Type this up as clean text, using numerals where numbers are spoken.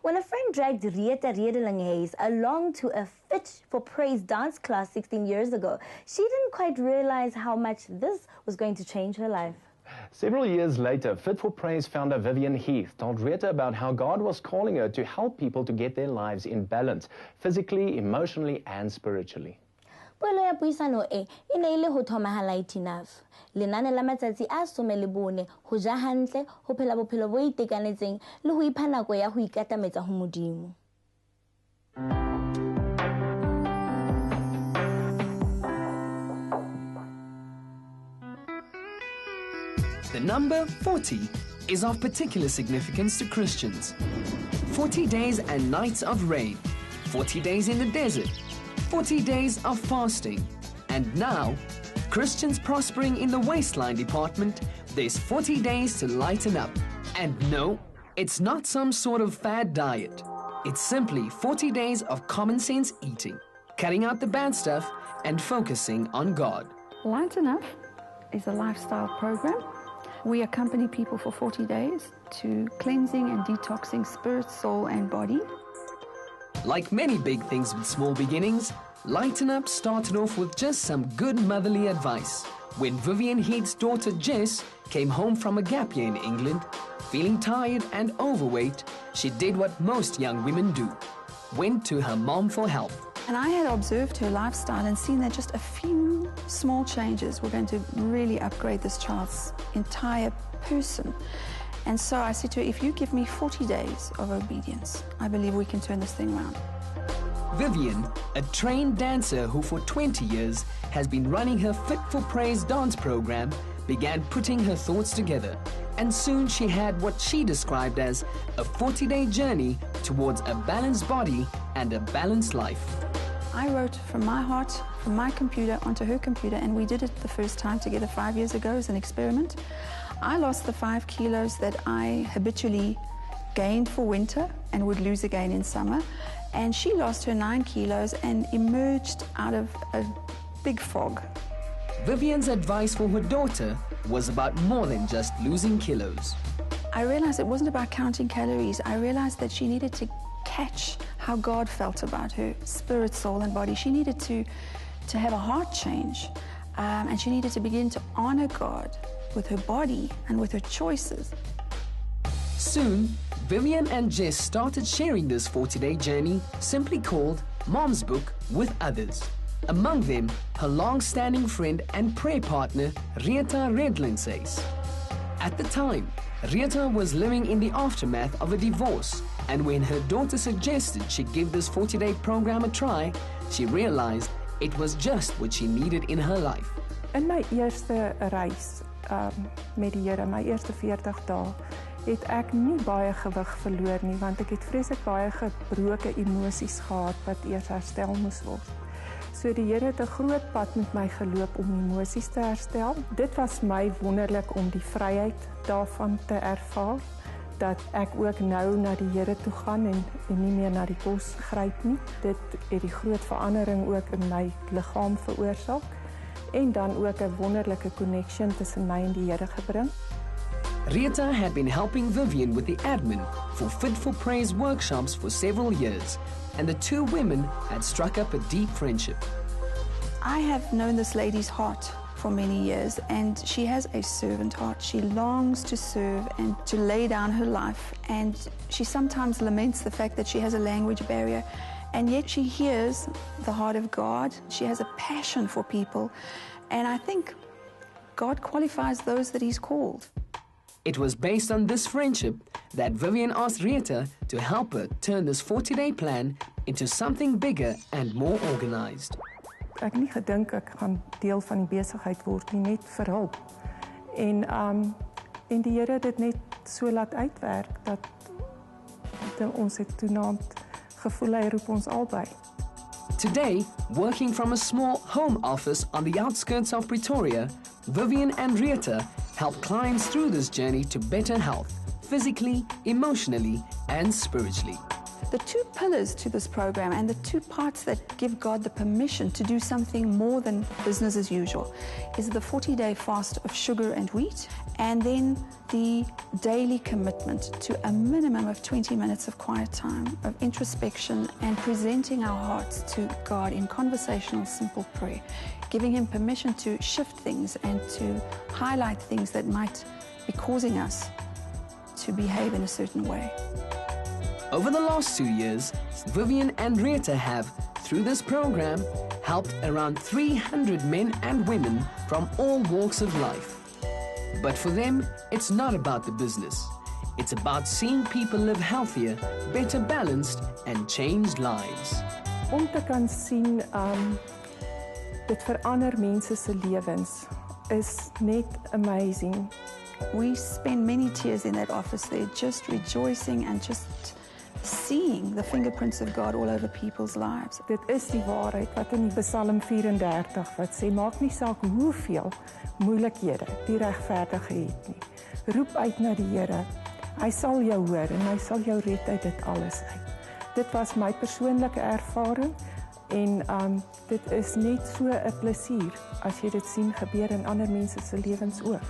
When a friend dragged Rieta Redeling-Hayes along to a Fit for Praise dance class 16 years ago, she didn't quite realize how much this was going to change her life. Several years later, Fit for Praise founder Vivian Heath told Rieta about how God was calling her to help people to get their lives in balance, physically, emotionally, and spiritually. Puelo ya puisano e ne ile ho thomahala enough. Lenane la matsatsi a 14 ho ja hantle, ho phela bophelo bo itekanetseng le ho ipha nako ya ho ikatametsa ho Modimo. The number 40 is of particular significance to Christians. 40 days and nights of rain, 40 days in the desert, 40 days of fasting, and now, Christians prospering in the waistline department, there's 40 days to lighten up. And no, it's not some sort of fad diet. It's simply 40 days of common sense eating, cutting out the bad stuff and focusing on God. Lighten Up is a lifestyle program. We accompany people for 40 days to cleansing and detoxing spirit, soul, and body. Like many big things with small beginnings, Lighten Up started off with just some good motherly advice. When Vivian Heath's daughter Jess came home from a gap year in England, feeling tired and overweight, she did what most young women do, went to her mom for help. And I had observed her lifestyle and seen that just a few small changes were going to really upgrade this child's entire person. And so I said to her, if you give me 40 days of obedience, I believe we can turn this thing around. Vivian, a trained dancer who for 20 years has been running her Fit for Praise dance program, began putting her thoughts together. And soon she had what she described as a 40-day journey towards a balanced body and a balanced life. I wrote from my heart, from my computer onto her computer, and we did it the first time together 5 years ago as an experiment. I lost the 5 kilos that I habitually gained for winter and would lose again in summer. And she lost her 9 kilos and emerged out of a big fog. Vivian's advice for her daughter was about more than just losing kilos. I realized it wasn't about counting calories. I realized that she needed to catch how God felt about her spirit, soul, and body. She needed to have a heart change, and she needed to begin to honor God with her body and with her choices. Soon, Vivian and Jess started sharing this 40-day journey, simply called Mom's Book, with others. Among them, her long-standing friend and prayer partner, Rieta Redeling-Hayes. At the time, Rieta was living in the aftermath of a divorce, and when her daughter suggested she give this 40-day program a try, she realized it was just what she needed in her life. In my eerste reis met die Here, my eerste 40 dae, het ek nie baie gewig verloor nie, want ek het vreeslik baie gebroke emosies gehad wat eers herstel moes word. So die Here het 'n groot pad met my geloop om emosies te herstel. Dit was my wonderlik om die vryheid daarvan te ervaar, dat ek ook nou na die Here toe gaan en nie meer na die kos gryp nie. Dit het die groot verandering ook in my liggaam veroorsaak en dan ook 'n wonderlike connection tussen my en die Here gebring. Rieta had been helping Vivian with the admin for Fit for Praise workshops for several years, and the two women had struck up a deep friendship. I have known this lady's heart for many years, and she has a servant heart. She longs to serve and to lay down her life, and she sometimes laments the fact that she has a language barrier, and yet she hears the heart of God. She has a passion for people, and I think God qualifies those that He's called. It was based on this friendship that Vivian asked Rieta to help her turn this 40-day plan into something bigger and more organized. Ek nie gedink ek gaan deel van die besigheid word nie, net vir hulp. En die Here het dit net so laat uitwerk dat ons het toenaamd gevoel hy roep ons albei. Today, working from a small home office on the outskirts of Pretoria, Vivian and Rieta help clients through this journey to better health, physically, emotionally, and spiritually. The two pillars to this program and the two parts that give God the permission to do something more than business as usual is the 40-day fast of sugar and wheat, and then the daily commitment to a minimum of 20 minutes of quiet time, of introspection, and presenting our hearts to God in conversational, simple prayer, giving Him permission to shift things and to highlight things that might be causing us to behave in a certain way. Over the last 2 years, Vivian and Rita have, through this program, helped around 300 men and women from all walks of life. But for them, it's not about the business. It's about seeing people live healthier, better balanced, and changed lives. Om te kan sien, dit verander mense se lewens is net amazing. We spend many tears in that office there, just rejoicing and just seeing the fingerprints of God all over people's lives. Dit is die waarheid wat in die Psalm 34 wat sê, maak nie saak hoeveel moeilikhede die regverdige het nie. Roep uit na die Here. Hy sal jou hoor en hy sal jou red uit dit alles uit. Dit was my persoonlike ervaring en dit is net so 'n plesier as jy dit sien gebeur in ander mense se lewens ook.